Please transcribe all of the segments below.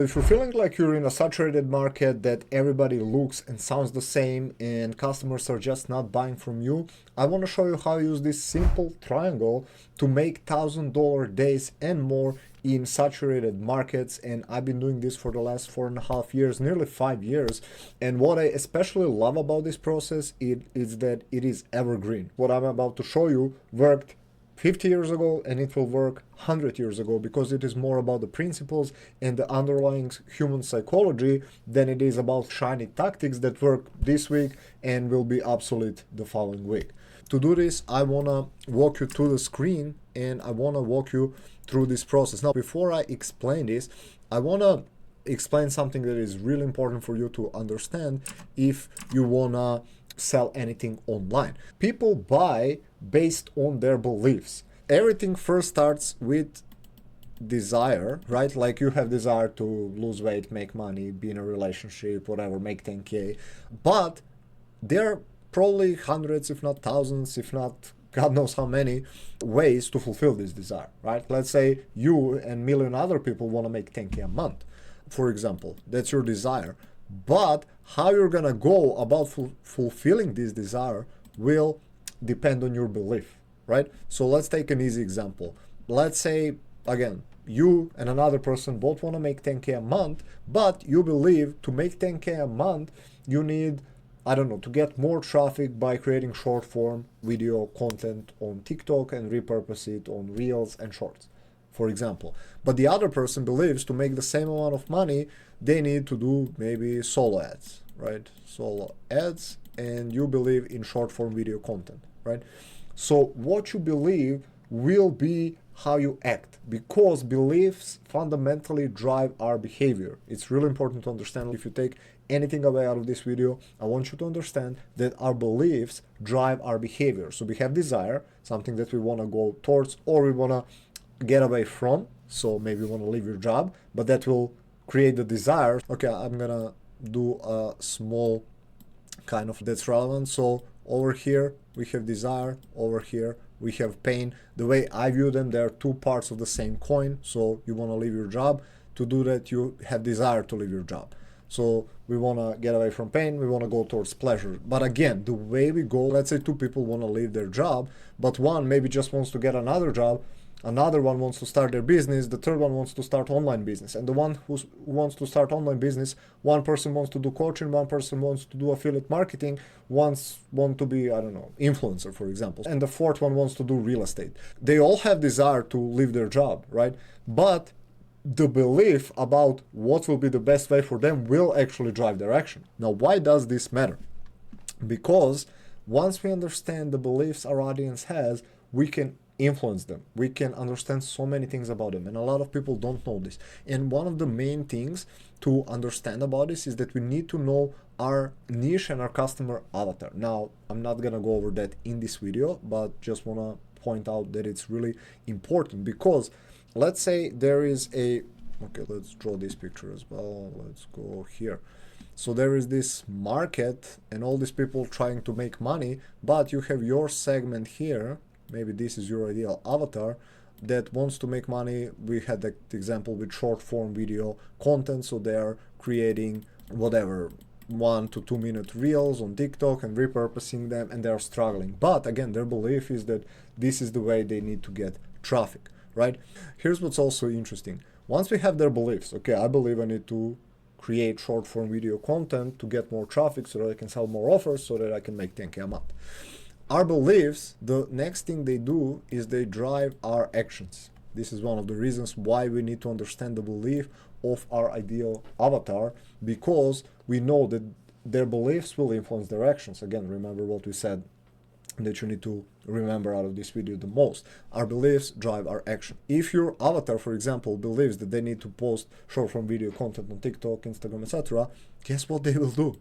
If you're feeling like you're in a saturated market, that everybody looks and sounds the same and customers are just not buying from you, I want to show you how to use this simple triangle to make $1,000 days and more in saturated markets. And I've been doing this for the last 4.5 years, nearly 5 years. And what I especially love about this process is that it is evergreen. What I'm about to show you worked 50 years ago and it will work 100 years ago, because it is more about the principles and the underlying human psychology than it is about shiny tactics that work this week and will be obsolete the following week. To do this, I want to walk you through the screen and I want to walk you through this process. Now, before I explain this, I want to explain something that is really important for you to understand if you want to sell anything online. People buy based on their beliefs. Everything first starts with desire, right? Like you have desire to lose weight, make money, be in a relationship, whatever, make 10K. But there are probably hundreds, if not thousands, if not God knows how many ways to fulfill this desire, right? Let's say you and a million other people want to make 10K a month, for example. That's your desire. But how you're gonna go about fulfilling this desire will depend on your belief, right? So let's take an easy example. Let's say, again, you and another person both want to make 10K a month, but you believe to make 10K a month, you need, I don't know, to get more traffic by creating short form video content on TikTok and repurpose it on Reels and Shorts, for example. But the other person believes to make the same amount of money, they need to do maybe solo ads, right? Solo ads, and you believe in short form video content, right? So what you believe will be how you act, because beliefs fundamentally drive our behavior. It's really important to understand. If you take anything away out of this video, I want you to understand that our beliefs drive our behavior. So we have desire, something that we want to go towards or we want to get away from. So maybe you want to leave your job, but that will create the desire. Okay, I'm gonna do a small kind of that's relevant. So over here we have desire, over here we have pain. The way I view them, there are two parts of the same coin. So you want to leave your job. To do that, you have desire to leave your job. So we want to get away from pain, we want to go towards pleasure. But again, the way we go, let's say two people want to leave their job, but one maybe just wants to get another job, another one wants to start their business, the third one wants to start online business. And the one who wants to start online business, one person wants to do coaching, one person wants to do affiliate marketing, want to be, I don't know, influencer, for example. And the fourth one wants to do real estate. They all have desire to leave their job, right? But the belief about what will be the best way for them will actually drive their action. Now, why does this matter? Because once we understand the beliefs our audience has, we can influence them. We can understand so many things about them, and a lot of people don't know this. And one of the main things to understand about this is that we need to know our niche and our customer avatar. Now, I'm not gonna go over that in this video, but just wanna point out that it's really important, because let's say there is a, okay, let's draw this picture as well. Let's go here. So there is this market and all these people trying to make money, but you have your segment here. Maybe this is your ideal avatar that wants to make money. We had the example with short form video content. So they're creating whatever, 1 to 2 minute reels on TikTok and repurposing them, and they're struggling. But again, their belief is that this is the way they need to get traffic, right? Here's what's also interesting. Once we have their beliefs, okay, I believe I need to create short form video content to get more traffic so that I can sell more offers so that I can make 10K a month. Our beliefs, the next thing they do is they drive our actions. This is one of the reasons why we need to understand the belief of our ideal avatar, because we know that their beliefs will influence their actions. Again, remember what we said that you need to remember out of this video the most. Our beliefs drive our action. If your avatar, for example, believes that they need to post short form video content on TikTok, Instagram, etc., guess what they will do?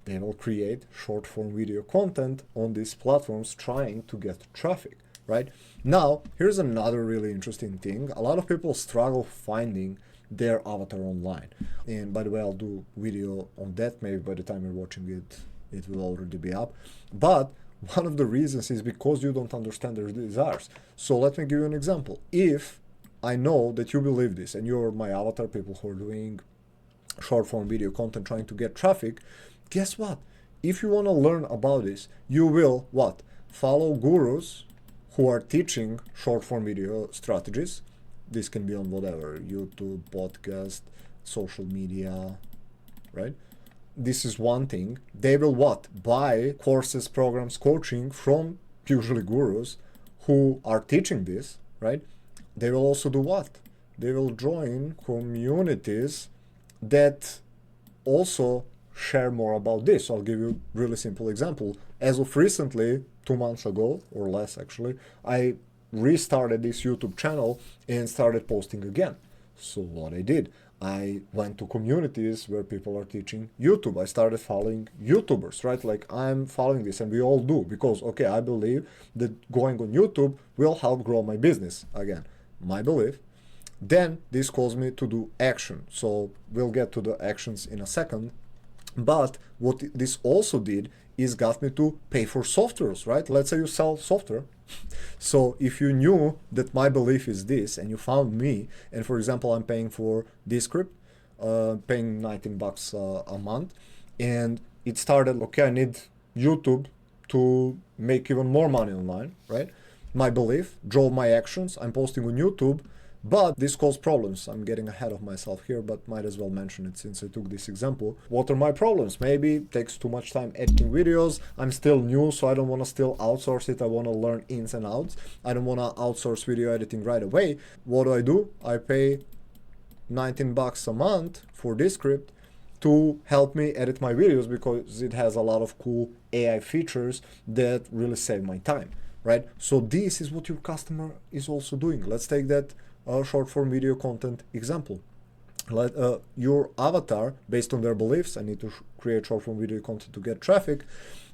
They will create short form video content on these platforms trying to get traffic, right? Now, here's another really interesting thing. A lot of people struggle finding their avatar online. And by the way, I'll do video on that. Maybe by the time you're watching it, it will already be up. But one of the reasons is because you don't understand their desires. So let me give you an example. If I know that you believe this, and you're my avatar, people who are doing short form video content trying to get traffic. Guess what? If you want to learn about this, you will what? Follow gurus who are teaching short form video strategies. This can be on whatever, YouTube, podcast, social media, right? This is one thing. They will what? Buy courses, programs, coaching from usually gurus who are teaching this, right? They will also do what? They will join communities that also share more about this. So I'll give you a really simple example. As of recently, 2 months ago, or less actually, I restarted this YouTube channel and started posting again. So what I did, I went to communities where people are teaching YouTube. I started following YouTubers, right? Like I'm following this, and we all do, because, okay, I believe that going on YouTube will help grow my business. Again, my belief. Then this calls me to do action. So we'll get to the actions in a second. But what this also did is got me to pay for softwares, right? Let's say you sell software. So if you knew that my belief is this and you found me, and for example, I'm paying for Descript, paying $19 a month, and it started, okay, I need YouTube to make even more money online, right? My belief drove my actions. I'm posting on YouTube, but this caused problems. I'm getting ahead of myself here, but might as well mention it since I took this example. What are my problems? Maybe it takes too much time editing videos. I'm still new, so I don't want to still outsource it. I want to learn ins and outs. I don't want to outsource video editing right away. What do? I pay $19 a month for Descript to help me edit my videos because it has a lot of cool AI features that really save my time, right? So this is what your customer is also doing. Let's take that short form video content example. Let your avatar, based on their beliefs, I need to create short form video content to get traffic.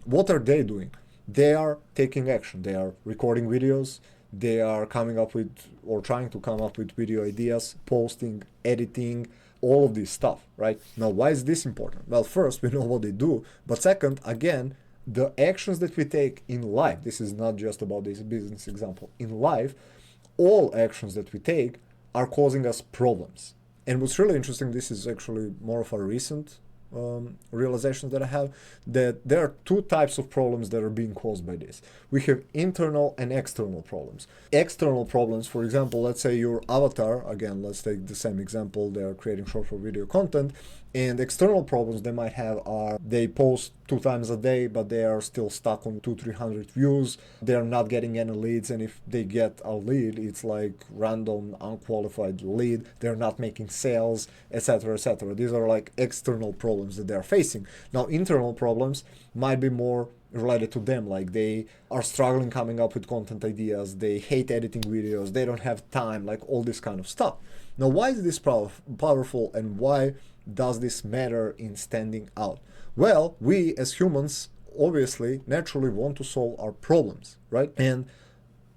What are they doing? They are taking action. They are recording videos. They are coming up with, or trying to come up with, video ideas, posting, editing, all of this stuff, right? Now, why is this important? Well, first, we know what they do, but second, again, the actions that we take in life, this is not just about this business example, in life, all actions that we take are causing us problems. And what's really interesting, this is actually more of a recent realizations that I have, that there are two types of problems that are being caused by this. We have internal and external problems. External problems, for example, let's say your avatar, again, let's take the same example, they're creating short form video content, and external problems they might have are they post 2 times a day, but they are still stuck on 200-300 views. They're not getting any leads, and if they get a lead, it's like random, unqualified lead. They're not making sales, etc., etc. These are like external problems that they're facing. Now, internal problems might be more related to them, like they are struggling coming up with content ideas, they hate editing videos, they don't have time, like all this kind of stuff. Now, why is this powerful, and why does this matter in standing out? Well, we as humans obviously naturally want to solve our problems, right? And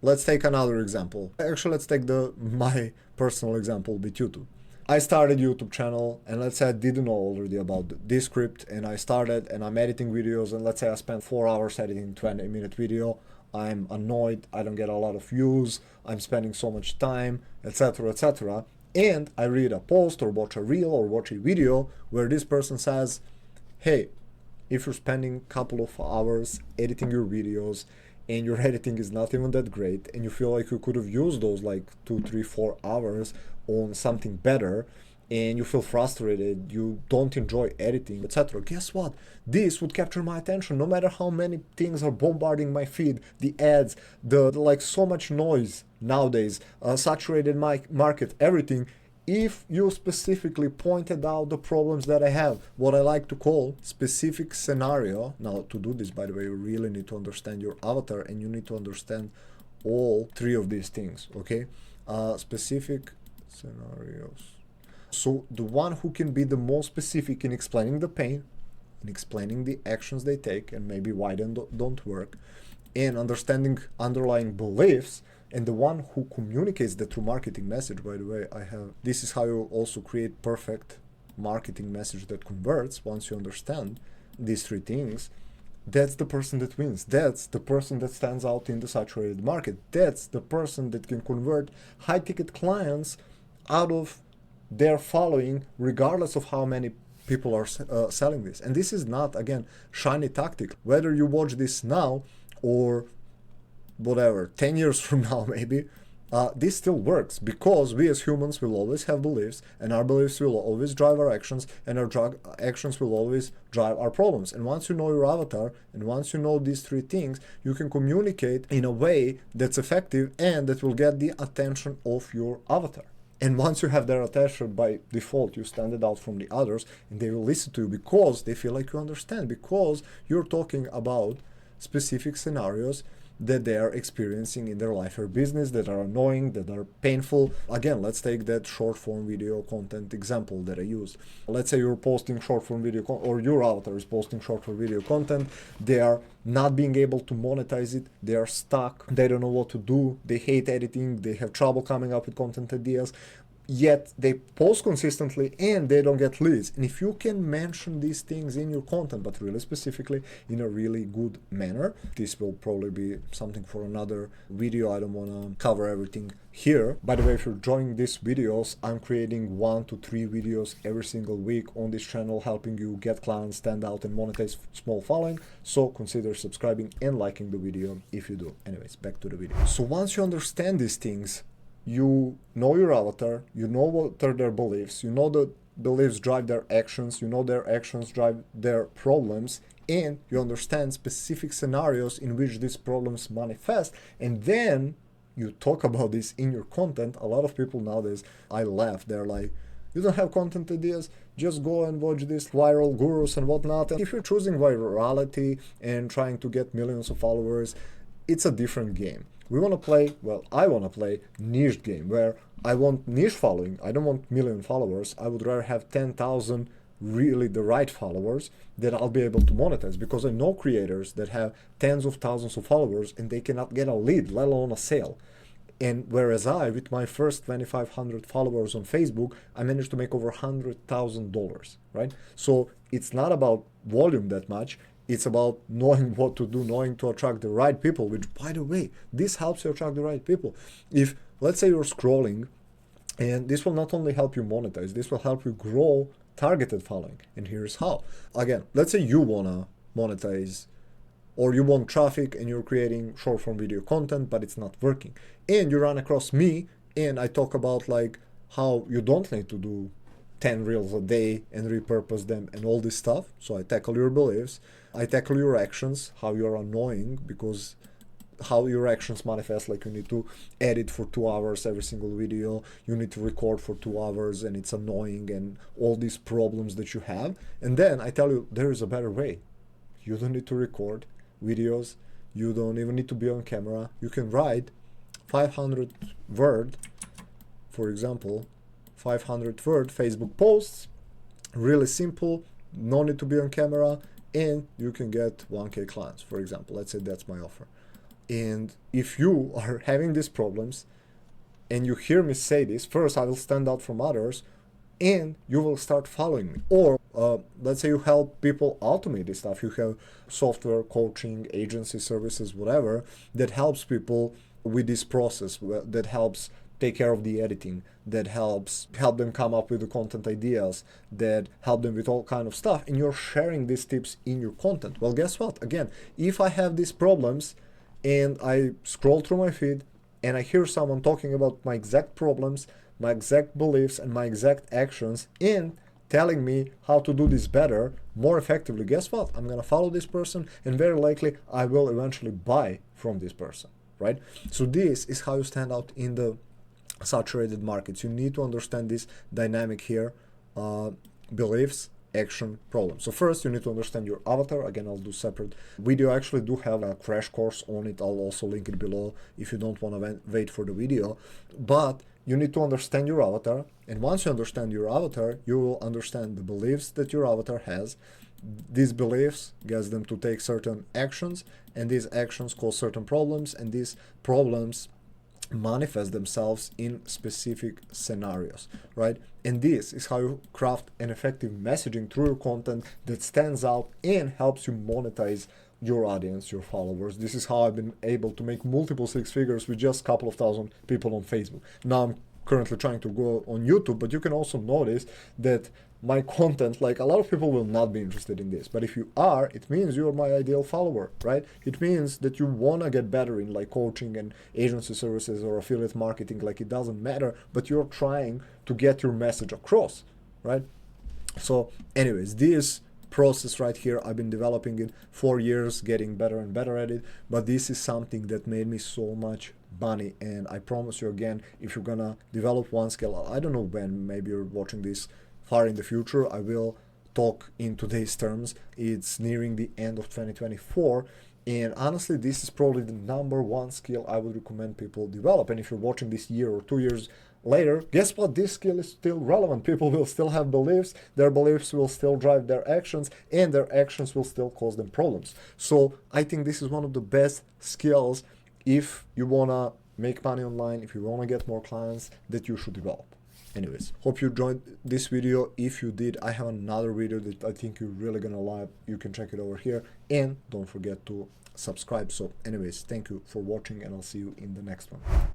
let's take another example. Actually, let's take my personal example with YouTube. I started YouTube channel, and let's say I didn't know already about Descript, and I started and I'm editing videos, and let's say I spent 4 hours editing 20-minute video. I'm annoyed, I don't get a lot of views, I'm spending so much time, etc., etc. And I read a post or watch a reel or watch a video where this person says, hey, if you're spending a couple of hours editing your videos and your editing is not even that great, and you feel like you could have used those like 2, 3, 4 hours on something better, and you feel frustrated, you don't enjoy editing, etc. Guess what? This would capture my attention no matter how many things are bombarding my feed, the ads, the like so much noise nowadays, saturated market, everything. If you specifically pointed out the problems that I have, what I like to call specific scenario. Now, to do this, by the way, you really need to understand your avatar, and you need to understand all 3 of these things, okay? Specific scenarios. So the one who can be the most specific in explaining the pain, in explaining the actions they take and maybe why they don't work, and understanding underlying beliefs, and the one who communicates the true marketing message. By the way, this is how you also create perfect marketing message that converts once you understand these 3 things. that's the person that wins. That's the person that stands out in the saturated market. That's the person that can convert high ticket clients out of their following, regardless of how many people are selling this. And this is not, again, shiny tactic. Whether you watch this now or whatever, 10 years from now maybe, this still works, because we as humans will always have beliefs, and our beliefs will always drive our actions, and our actions will always drive our problems. And once you know your avatar, and once you know these three things, you can communicate in a way that's effective and that will get the attention of your avatar. And once you have their attention, by default, you stand it out from the others, and they will listen to you because they feel like you understand, because you're talking about specific scenarios that they are experiencing in their life or business, that are annoying, that are painful. Again, let's take that short form video content example that I used. Let's say you're posting short form video or your avatar is posting short form video content. They are not being able to monetize it. They are stuck. They don't know what to do. They hate editing. They have trouble coming up with content ideas. Yet they post consistently and they don't get leads. And if you can mention these things in your content, but really specifically in a really good manner, this will probably be something for another video. I don't want to cover everything here. By the way, if you're enjoying these videos, I'm creating 1 to 3 videos every single week on this channel, helping you get clients, stand out, and monetize small following. So consider subscribing and liking the video if you do. Anyways, back to the video. So once you understand these things, you know your avatar, you know what are their beliefs, you know the beliefs drive their actions, you know their actions drive their problems, and you understand specific scenarios in which these problems manifest, and then you talk about this in your content. A lot of people nowadays, I laugh, they're like, you don't have content ideas, just go and watch these viral gurus and whatnot. And if you're choosing virality and trying to get millions of followers, it's a different game. We want to play, well, I want to play niche game where I want niche following. I don't want million followers. I would rather have 10,000 really the right followers that I'll be able to monetize, because I know creators that have tens of thousands of followers and they cannot get a lead, let alone a sale. And whereas I, with my first 2,500 followers on Facebook, I managed to make over $100,000, right? So it's not about volume that much. It's about knowing what to do, knowing to attract the right people, which, by the way, this helps you attract the right people. If, let's say you're scrolling, and this will not only help you monetize, this will help you grow targeted following. And here's how. Again, let's say you want to monetize, or you want traffic and you're creating short form video content, but it's not working. And you run across me, and I talk about like how you don't need to do 10 reels a day and repurpose them and all this stuff. So I tackle your beliefs, I tackle your actions, how you're annoying, because how your actions manifest, like you need to edit for 2 hours every single video, you need to record for 2 hours and it's annoying, and all these problems that you have. And then I tell you there is a better way. You don't need to record videos, you don't even need to be on camera. You can write 500 word, for example, 500 word Facebook posts, really simple, no need to be on camera, and you can get 1K clients, for example. Let's say that's my offer. And if you are having these problems and you hear me say this, first I will stand out from others and you will start following me. Or let's say you help people automate this stuff. You have software, coaching, agency services, whatever, that helps people with this process, that helps take care of the editing, that help them come up with the content ideas, that help them with all kind of stuff, and you're sharing these tips in your content. Well, guess what? Again, if I have these problems and I scroll through my feed and I hear someone talking about my exact problems, my exact beliefs, and my exact actions, and telling me how to do this better, more effectively, guess what? I'm gonna follow this person, and very likely I will eventually buy from this person, right? So this is how you stand out in the saturated markets. You need to understand this dynamic here, beliefs, action, problem. So first you need to understand your avatar. Again, I'll do separate video. I actually do have a crash course on it. I'll also link it below if you don't want to wait for the video. But you need to understand your avatar, and once you understand your avatar, you will understand the beliefs that your avatar has. These beliefs get them to take certain actions, and these actions cause certain problems, and these problems manifest themselves in specific scenarios, right? And this is how you craft an effective messaging through your content that stands out and helps you monetize your audience, your followers. This is how I've been able to make multiple six figures with just a couple of thousand people on Facebook. Now I'm currently trying to go on YouTube, but you can also notice that my content, like, a lot of people will not be interested in this, but if you are, it means you're my ideal follower, right? It means that you want to get better in like coaching and agency services or affiliate marketing. Like, it doesn't matter, but you're trying to get your message across, right? So anyways, this process right here, I've been developing it 4 years, getting better and better at it, but this is something that made me so much money. And I promise you again, if you're gonna develop one skill, I don't know when, maybe you're watching this far in the future, I will talk in today's terms. It's nearing the end of 2024, and honestly, this is probably the number one skill I would recommend people develop. And if you're watching this year or 2 years later, guess what? This skill is still relevant. People will still have beliefs, their beliefs will still drive their actions, and their actions will still cause them problems. So I think this is one of the best skills if you wanna make money online, if you wanna get more clients, that you should develop. Anyways, hope you enjoyed this video. If you did, I have another video that I think you're really gonna like. You can check it over here, and don't forget to subscribe. So anyways, thank you for watching, and I'll see you in the next one.